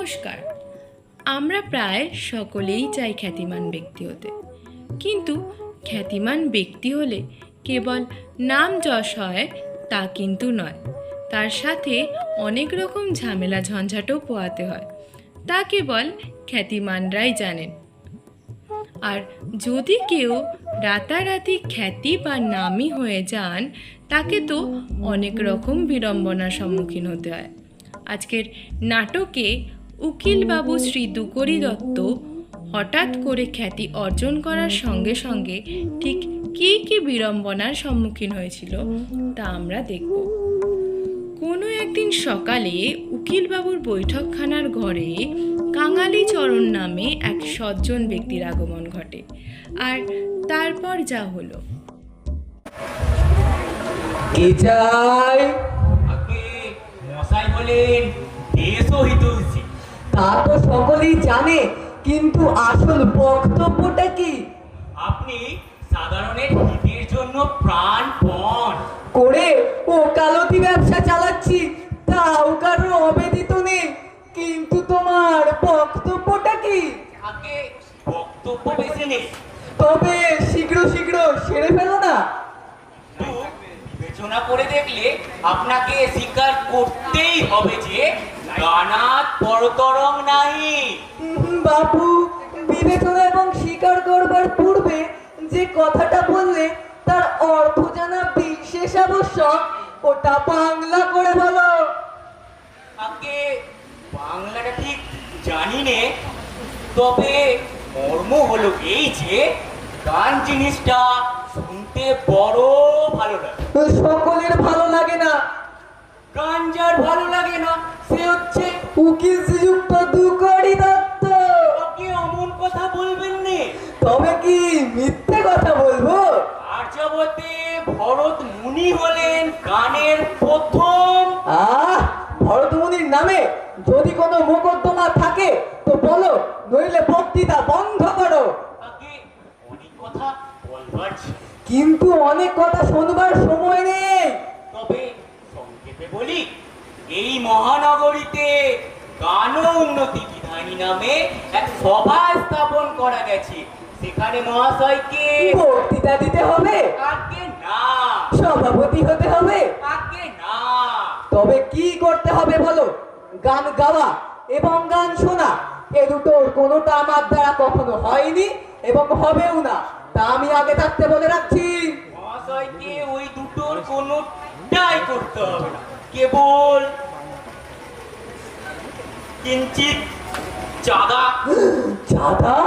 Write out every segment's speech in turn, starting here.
নমস্কার। আমরা প্রায় সকলেই চাই খ্যাতিমান ব্যক্তি হতে, কিন্তু খ্যাতিমান ব্যক্তি হলে কেবল নাম যশ হয় তা কিন্তু নয়, তার সাথে অনেক রকম ঝামেলা ঝঞ্ঝাটও পোহাতে হয়। তা কেবল খ্যাতিমানরাই জানেন। আর যদি কেউ রাতারাতি খ্যাতি বা নামী হয়ে যান, তাকে তো অনেক রকম বিড়ম্বনার সম্মুখীন হতে হয়। আজকের নাটকে উকিলবাবু শ্রী দুকরি দত্ত হঠাৎ করে খ্যাতি অর্জন করার সঙ্গে সঙ্গে ঠিক কী কী বিড়ম্বনার সম্মুখীন হয়েছিল তা আমরা দেখব। কোনো একদিন সকালে উকিলবাবুর বৈঠকখানার ঘরে কাঙালিচরণ নামে এক সজ্জন ব্যক্তির আগমন ঘটে। আর তারপর যা হলো। কে চাই? আগে মশাই বলেন দেশহিতৈষী। তা তো সকলেই জানে, কিন্তু আসল বক্তব্যটা কি? আপনি সাধারণের হিতের জন্য প্রাণপণ করে ওকালতি ব্যবসা চালাচ্ছি, তাও কারো অবেদিত নেই। কিন্তু তোমার বক্তব্যটা কি? আগে বক্তব্য বেশি নেই, তবে শীঘ্র শীঘ্র সেরে ফেলো না। কিন্তু বিবেচনা করে দেখলে আপনাকে স্বীকার করতেই হবে যে গানাত পরতরং নাহি। বাবু, বিবেচনা এবং স্বীকার করবার পূর্বে যে কথাটা বললে তার অর্থ জানা বিশেষ আবশ্যক। ওটা বাংলা করে বলো। আগে বাংলাটা ঠিক জানি নে, তবে মর্ম হলো এই যে গান জিনিসটা শুনতে বড় ভালো লাগে। সকলের ভালো লাগে না। গান যার ভালো লাগে না সে হচ্ছে উকিল শ্রীযুক্ত দুকরি দত্ত। আপনি অমন কথা বলবেন নে। তবে কি মিথ্যে কথা বলবো? আর্যাবতে ভরত মুনি হলেন গানের প্রথম। ভরতমুনির নামে যদি কোনো মোকদ্দমা থাকে তো বলো, নইলে বক্তৃতা বন্ধ করো। আগে অনেক কথা বলবার ছিল, কিন্তু অনেক কথা শোনবার সময় নেই। তবে সংক্ষেপে বলি, এই মহানগরীতে গান উন্নতি বিধানী নামে এক সভা স্থাপন করা গেছে। সেখানে মহাশয়কে বক্তৃতা দিতে হবে? আগে না, সভাপতি হতে হবে? আগে না। তবে কি করতে হবে বলো? গান গাওয়া এবং গান শোনা, এ দুটোর কোনোটা আমার দ্বারা কখনো হয়নি এবং হবেও না, তা আমি আগে থাকতে বলে রাখছি। মহাশয়কে ওই দুটোর কোনোটাই করতে হবে না, কেবল কিঞ্চিত চাঁদা। চাঁদা?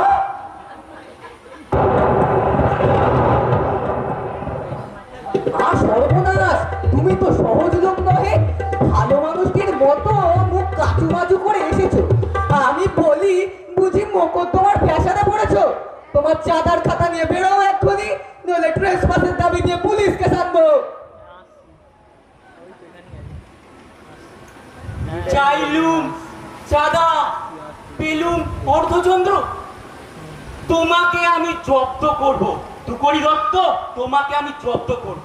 সর্বনাশ, তুমি তো সহজ লোক নহে। ভালো মানুষটির মতো মুখ কাচু মাজু করে এসেছো। আমি বলি, বুঝি মোকদ্দমার ফ্যাশনে পড়েছো? তোমার চাঁদার খাতা নিয়ে বেরোও এক্ষুনি, নইলে ট্রেসপাসের দাবি নিয়ে পুলিশকে সাথবো। চাইলুম চাঁদা, পেলুম অর্ধচন্দ্র। তোমাকে আমি জব্দ করব, দুকরি দত্ত, তোমাকে আমি জব্দ করব।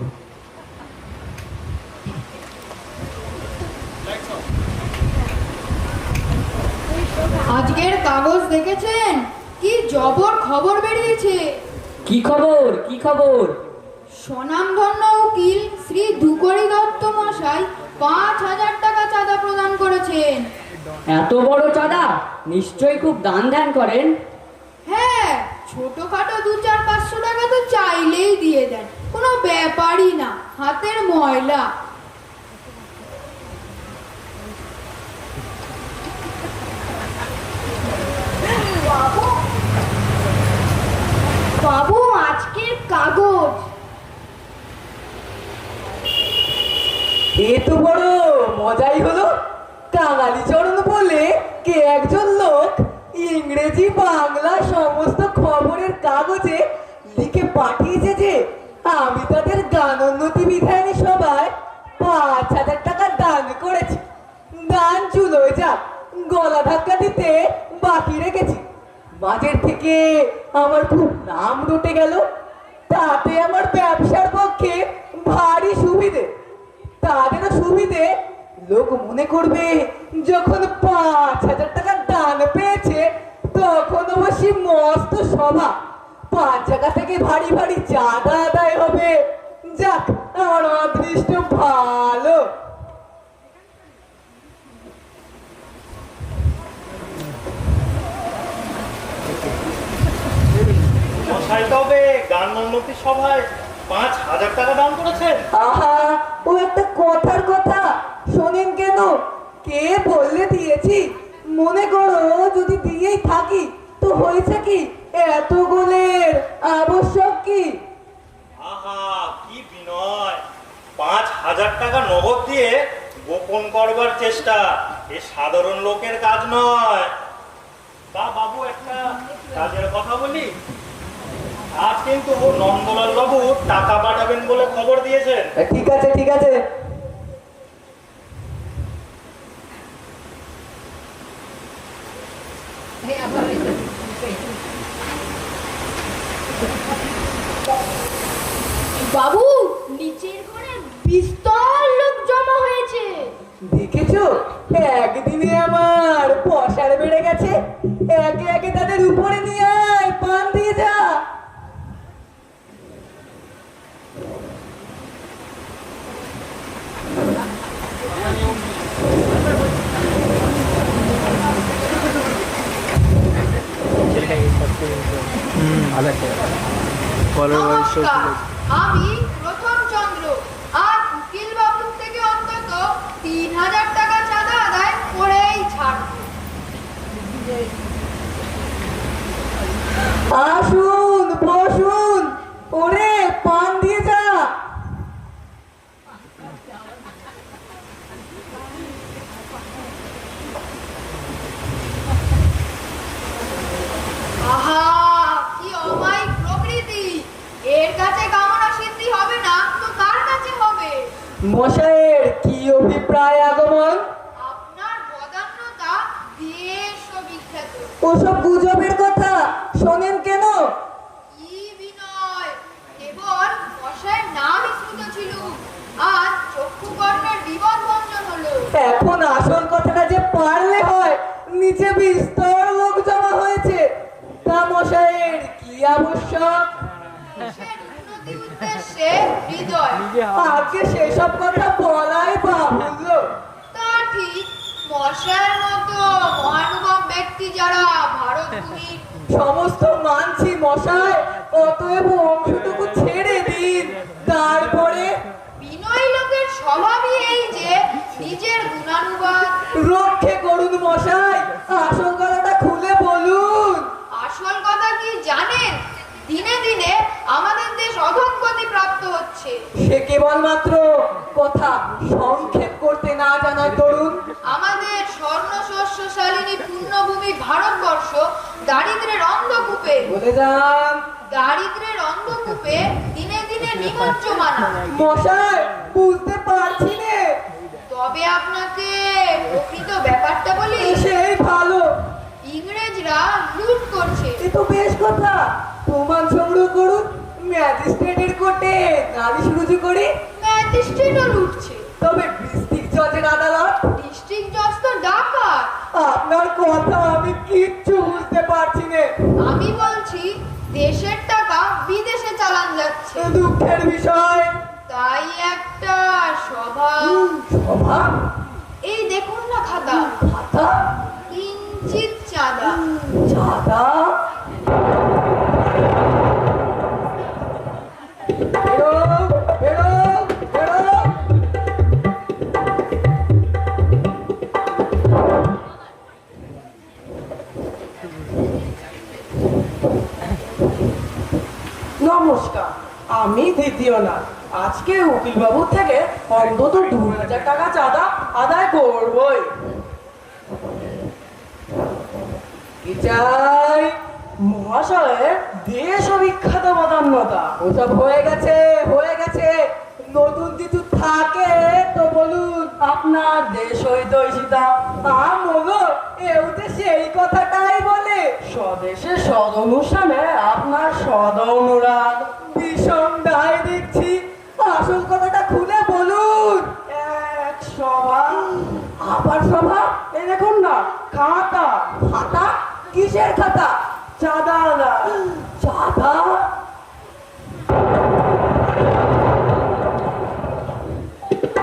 আজকের কাগজ দেখেছেন? কি জবর খবর বেরিয়েছে। কি খবর? কি খবর? স্বনামধন্য উকিল শ্রী দুকরি দত্ত মশাই 5,000 টাকা চাঁদা প্রদান করেছেন। এত বড় চাঁদা? নিশ্চয়ই খুব দান ধ্যান করেন। হ্যাঁ, ছোটখাটো 200-500 টাকা তো চাইলেই দিয়ে দেন, কোনো ব্যাপারই না, হাতের ময়লা। বাবু, আজকের কাগজ। এ তো বড় মজাই হলো। কাঙালিচরণ বলে কে একজন লোক ইংরেজি বাংলা সমস্ত খবরের কাগজে লিখে পাঠিয়েছে যে আমি তাদের গানোন্নতি বিধায়নী সভায় 5,000 টাকা দান করেছি। দান চুলোয় যাক, গলা ধাক্কা দিতে বাকি রেখেছি। মাঝের থেকে আমার খুব নাম রটে গেল। তাতে আমার ব্যবসার পক্ষে ভারী সুবিধে। তাদেরও সুবিধে, লোক মনে করবে যখন 5,000 টাকা টান পেয়েছে তখন অবশ্যই মস্ত সভা, 5 জায়গা থেকে ভারী ভারী চাঁদা আদায় হবে। যাক, আমার অদৃষ্ট ভালো। মশাই তবে গান উন্নতি সভায় 5,000 টাকা দান করেছেন। আহা, ও একটা কথার কথা শোনেন কেন? কে বললে দিয়েছি? মনে করো যদি দিয়েই থাকি তো হয়েছে কি, এত গোলের আবশ্যক কি? আহা, কি বিনয়! 5,000 টাকা নগদ দিয়ে গোপন করবার চেষ্টা এ সাধারণ লোকের কাজ নয়। তা বাবু, একটা কাজের কথা বলি। আজ কিন্তু নন্দলাল বাবু টাকা পাঠাবেন বলে খবর দিয়েছেন। ঠিক আছে, ঠিক আছে। বাবু, নিচের ঘরে বিস্তর লোক জমা হয়েছে। দেখেছো, একদিনে আমার পয়সার বেড়ে গেছে। একে একে তাদের উপরে নিয়ে আয়, পান দিয়ে যা। নমস্কার, আমি প্রথম চন্দ্র। আর উকিল বাবুর থেকে অন্তত 3,000 টাকা চাঁদা আদায় করেই ছাড়ব। আসুন, বসুন। ওরে, পান দিয়ে যা। আহা, কি অমায়িক প্রকৃতি! এর কাছে কামনা সিদ্ধি হবে না তো কার কাছে হবে? মশাইয়ের কি অভিপ্রায় আগমন? আপনার বদান্যতা দেশ বিখ্যাত। ওসব গুজবের কথা শোনেন কেন? কি বিনয়! কেবল মশাইয়ের নামই শ্রুত ছিল, আজ চক্ষুকর্ণের বিপদ ভঞ্জন হলো। এখন আসল কথাটা যে পারলে হয়। নিচে বিস্তর লোক জমা হয়েছে। তা মশাইয়ের কি আবশ্যক? দেশের উন্নতির উদ্দেশ্যে হৃদয়। আজকে সেসব কথা বলাই বাহুল্য। তা ঠিক, মশাইয়ের মতো মহানুভব ব্যক্তি যারা ভারতভূমির সমস্ত মানছি মশাই, অতএব অংশটুকু ছেড়ে দিন। তারপরে বিনয়ী লোকের স্বভাবই এই যে নিজের গুণানুবাদ। রক্ষে করুন মশাই, আসল কথাটা খুলে বলুন। আসল কথা কি জানেন? দিনে দিনে আমাদের দেশ অধঃগতি প্রাপ্ত হচ্ছে। সে কেবলমাত্র কথা, সংক্ষেপ করতে না জানায় তরুণ। আমাদের স্বর্ণ শস্যশালিনী পুণ্যভূমি ভারতবর্ষ দারিদ্র্যের অন্ধকূপে বলে যান। দারিদ্র্যের অন্ধকূপে দিনে দিনে নিমজ্জমান। মশাই, বুঝতে পারছি নে। তবে আপনাকে প্রকৃত ব্যাপারটা বলি। সেই ভালো। ইংরেজরা লুট করছে। এ তো বেশ কথা। প্রমাণ সংগ্রহ করুন। ম্যাজিস্ট্রেটের কোর্টে নালিশ রুজু করি। ম্যাজিস্ট্রেটও লুটছে। তবে ডিস্ট্রিক্ট জজের আদালত? ডিস্ট্রিক্ট জজ তো ডাকাত। আপনার কথা আমি কিচ্ছু বুঝতে পারছি না। আমি বলছি দেশের টাকা বিদেশে চালান যাচ্ছে। দুঃখের বিষয়। তাই একটা সভা। সভা? এই দেখুন না খাতা, খাতা? কিঞ্চিত চাঁদা। চাঁদা? বেরো, বেরো, বেরো। নমস্কার, আমি দ্বিতীয়নাথ। আজকে উকিল বাবুর থেকে অন্তত 2,000 টাকা চাঁদা আদায় করবই। কি চাই? মহাশয়ের দেশ বিখ্যাত বদান্যতা। ওসব হয়ে গেছে, হয়ে গেছে। নতুন কিছু থাকে তো বলুন। আপনার দেশ ঐতিহ্যতা আমলো এউতে সেই কথাটাই বলে। স্বদেশে সদ অনুষ্ঠানে আপনার সদ অনুরাগ। ভীষণ দায় দেখছি। আসল কথাটা খুলে বলুন। এক সভা আবার সভার সভা, এই দেখুন না, খাতা। খাতা? কিসের খাতা? চাঁদা আদায়। চাঁদা?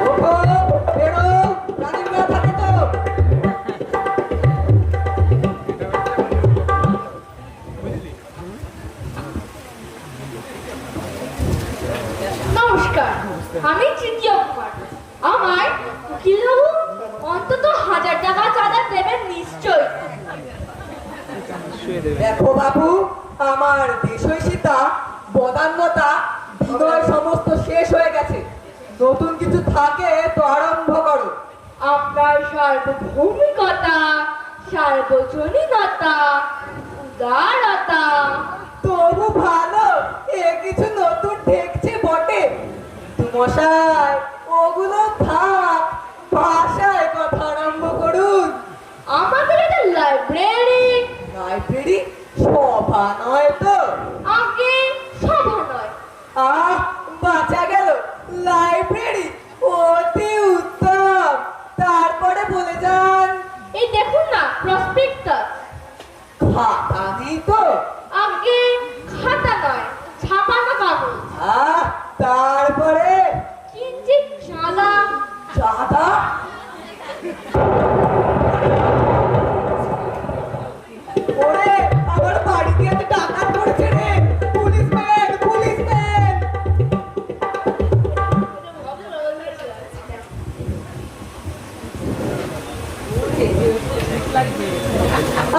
ওঠো, বেরো, রানীর মেয়ে থাকে তো। নমস্কার, আমি তৃতীয় কুমার। আমায় উকিলবাবু অন্তত 1000 টাকা চাঁদা দেবেন নিশ্চয়। দেখো বাবু, আমার দেশৈষিতা, বদান্যতা, বিনয় সমস্ত শেষ হয়ে গেছে। নতুন কিছু থাকে তো আরম্ভ করো। আপনার সার্বভৌমিকতা, সার্বজনীনতা, উদারতা। তবু ভালো, এ কিছু নতুন ঠেকছে বটে। মশাই, ওগুলো থাক, ভাষায় কথা আরম্ভ করুন। আমাদের এটা লাইব্রেরি। লাইব্রেরি? সভা নয় তো? আগে সভা নয়। আহ, বাঁচা গেল, লাইব্রেরি অতি উত্তম। তারপরে বলে যান। এই দেখুন না, প্রসপেক্টাস। খাতা নেই তো? আগে খাতা নয়, ছাপানো কাগজ। আহ, তারপরে কিঞ্চিত চাঁদা। চাঁদা? ওরে, আমার বাড়িতে এত ডাকাত পড়েছে রে। Policeman, policeman.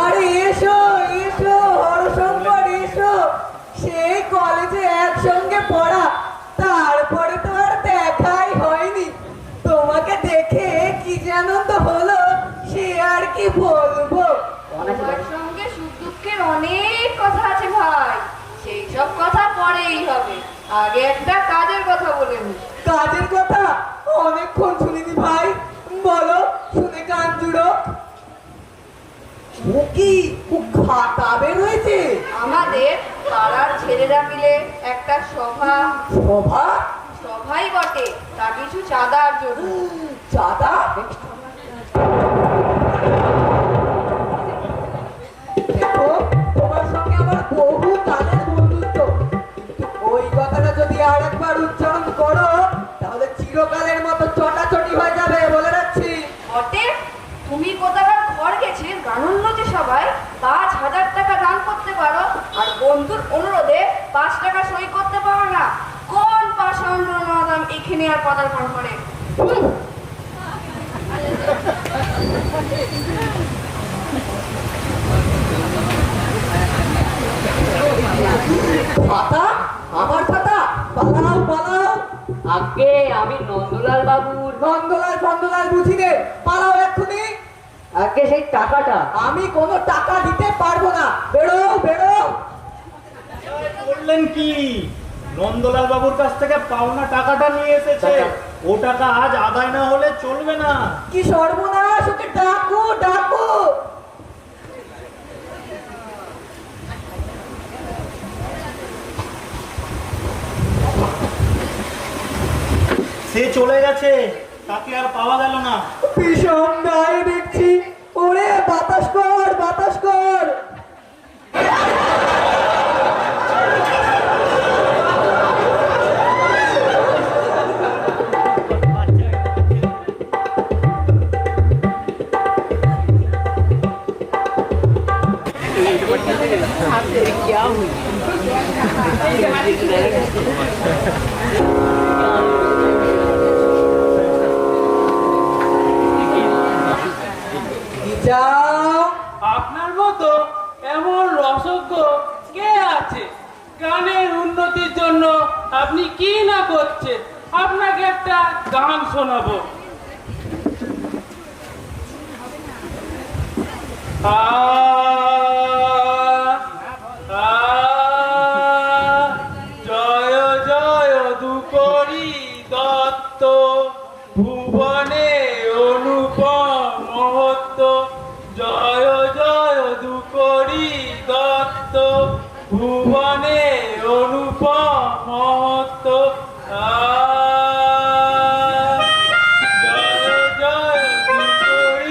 আরে এসো এসো হরশঙ্কর, এসো। সেই কলেজে একসঙ্গে পড়া, তারপরে তো আর দেখাই হয়নি। তোমাকে দেখে কি যে আনন্দ হলো, সে আর কি বলবো। তোমার সঙ্গে সুখ দুঃখের অনেক কথা আছে ভাই, সেই সব কথা পরেই হবে। আগে একটা কাজের কথা বলে নি। কাজের কথা অনেকক্ষণ শুনিনি ভাই, বলো, শুনে কান জুড়ো। ও কি, ও খাতা বের হয়েছে? আমাদের পাড়ার ছেলেরা মিলে একটা সভা। সভা? সভাই বটে, তা কিছু চাঁদার জন্য। চাঁদা? দেখো, তোমার সঙ্গে আমার বহু কালের বন্ধুত্ব, কিন্তু ওই কথাটা যদি আরেকবার উচ্চারণ করো, তাহলে চিরকালের মতো চটাচটি হয়ে যাবে, বলে রাখছি। বটে, তুমি কোথাকার ঘর গেছে গানুন্নতি সবাই 5000 টাকা দান করতে পারো, আর বন্ধুর অনুরোধে 5 টাকা সই করতে পারো না। কোন পাষণ্ড নদাম এখানে আর পদার্পণ করে? খাতা? আমার খাতা? পালাও পালাও। আগে আমি নন্দলাল বাবুর। নন্দলাল ফন্দলাল বুঝি রে, পালাও এক্ষুনি। আগে সেই টাকাটা। আমি কোনো টাকা দিতে পারবো না, বেরো বেরো। বললেন কি? নন্দলাল বাবুর কাছ থেকে পাওনা টাকাটা নিয়ে এসেছে। ও টাকা আজ আদায় না হলে চলবে না। কি সর্বনাশ, ওকে ডাকো ডাকো। সে চলে গেছে, তাকে আর পাওয়া গেল না। ভীষণ গায়ে দেখছি। ওরে বাতাস কর, বাতাস কর। যাও। আপনার মতো এমন রসজ্ঞ কে আছে? গানের উন্নতির জন্য আপনি কি না করছেন। আপনাকে একটা গান শোনাবো। জয় জয় দুকরি দত্ত, ভুবনে অনুপম মহত্ব। জয় জয় দুকরি দত্ত, ভুবনে অনুপম মহত্ব। জয় জয় দুকরি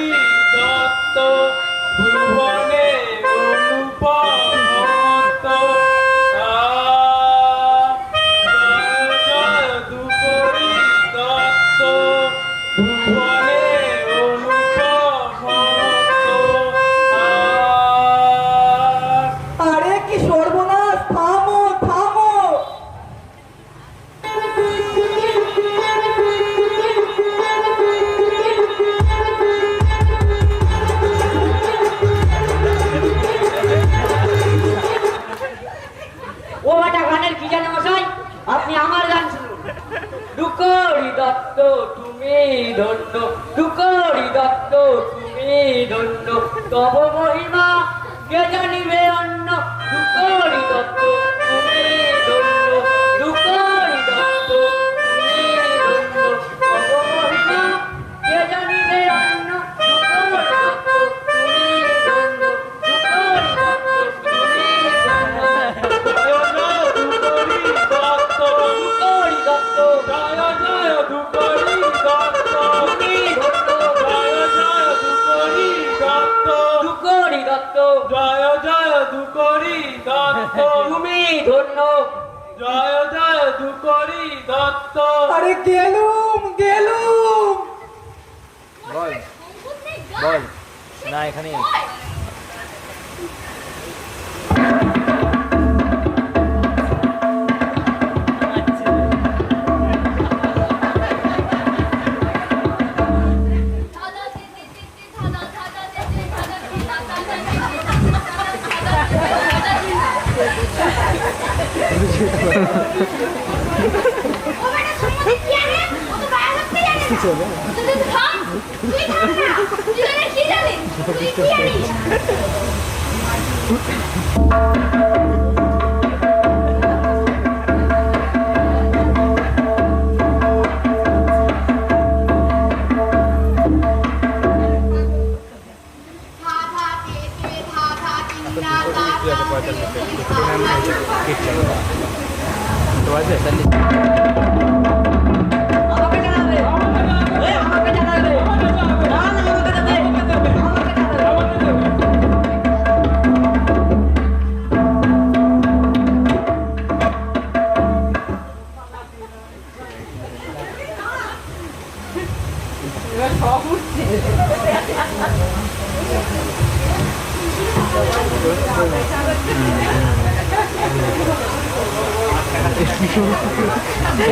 ধন্য তব মহিমা কে জানিবে অন্য দুকরি দত্ত তুমি ধন্য দুকরি দত্ত তুমি ধন্য তব মহিমা কে জানিবে অন্য দুকরি দত্ত তুমি ধন্য দুকরি দত্ত তুমি ধন্য জয় জয় দুকরি দত্ত দুকরি দত্ত জয় জয় দুকরি দত্ত তুমি ধন্য জয় জয় দুকরি দত্ত আরে গেলুম গেলুম বল বল না এখানে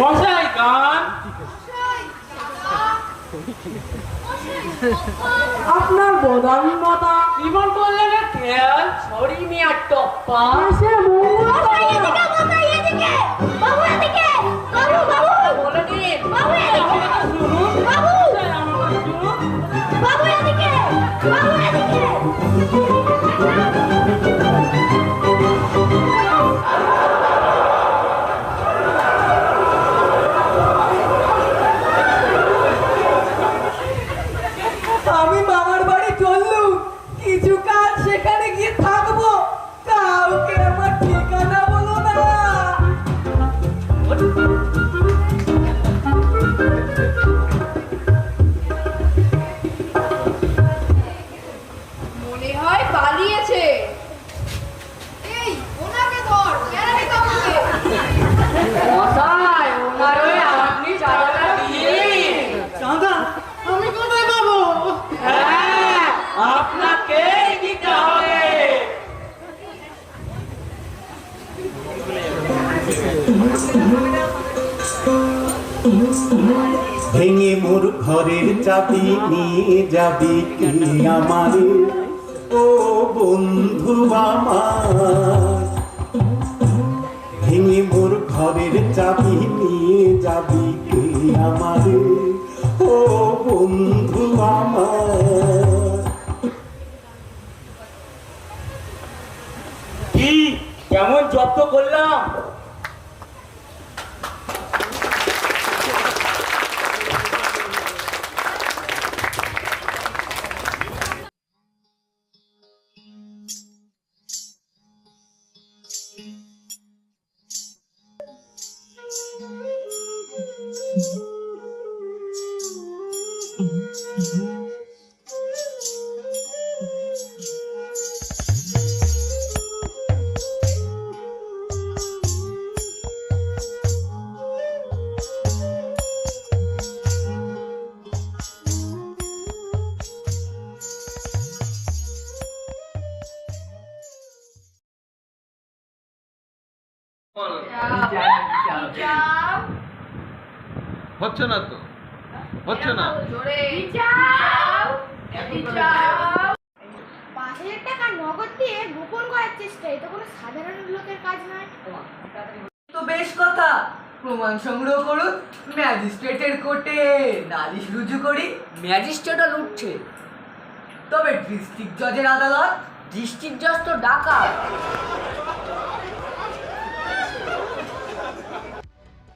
মশাই গান আপনার বদান্যতা জীবন কল্যাণের খেয়াল ছড়ি মিয়ার টপ্পা সে বলে দিন আমার কথা শুনুন মশাই, আমার কথা শুনুন আমি মামার বাড়ি চললুম, কিছু কাজ সেখানে গিয়ে থাকবো, কাউকে আমার ঠিকানা বলো না। মনে হয় পালিয়েছে। এই ওনাকে ধর, কেন কাউকে? মশাই ওনার ওই আপনি চাঁদাটা দিন। চাঁদা আমি কোথায় পাবো? হ্যাঁ আপনাকেই দিতে হবে। ভেঙে মোর ঘরের চাবি নিয়ে যাবি কি আমারে ও বন্ধু আমার, ভেঙে মোর ঘরের চাবি নিয়ে যাবি কি আমারে ও বন্ধু আমার। কি কেমন জব্দ করলাম? হচ্ছে না তো, হচ্ছে না। 5,000 টাকা নগদ দিয়ে গোপন করার চেষ্টা, এটা কোনো সাধারণ লোকের কাজ নয়। তো বেশ কথা, প্রমাণ সংগ্রহ করুন, ম্যাজিস্ট্রেটের কোর্টে নালিশ রুজু করি। ম্যাজিস্ট্রেটও লুটছে। তবে ডিস্ট্রিক্ট জজের আদালত? ডিস্ট্রিক্ট জজ তো ডাকাত।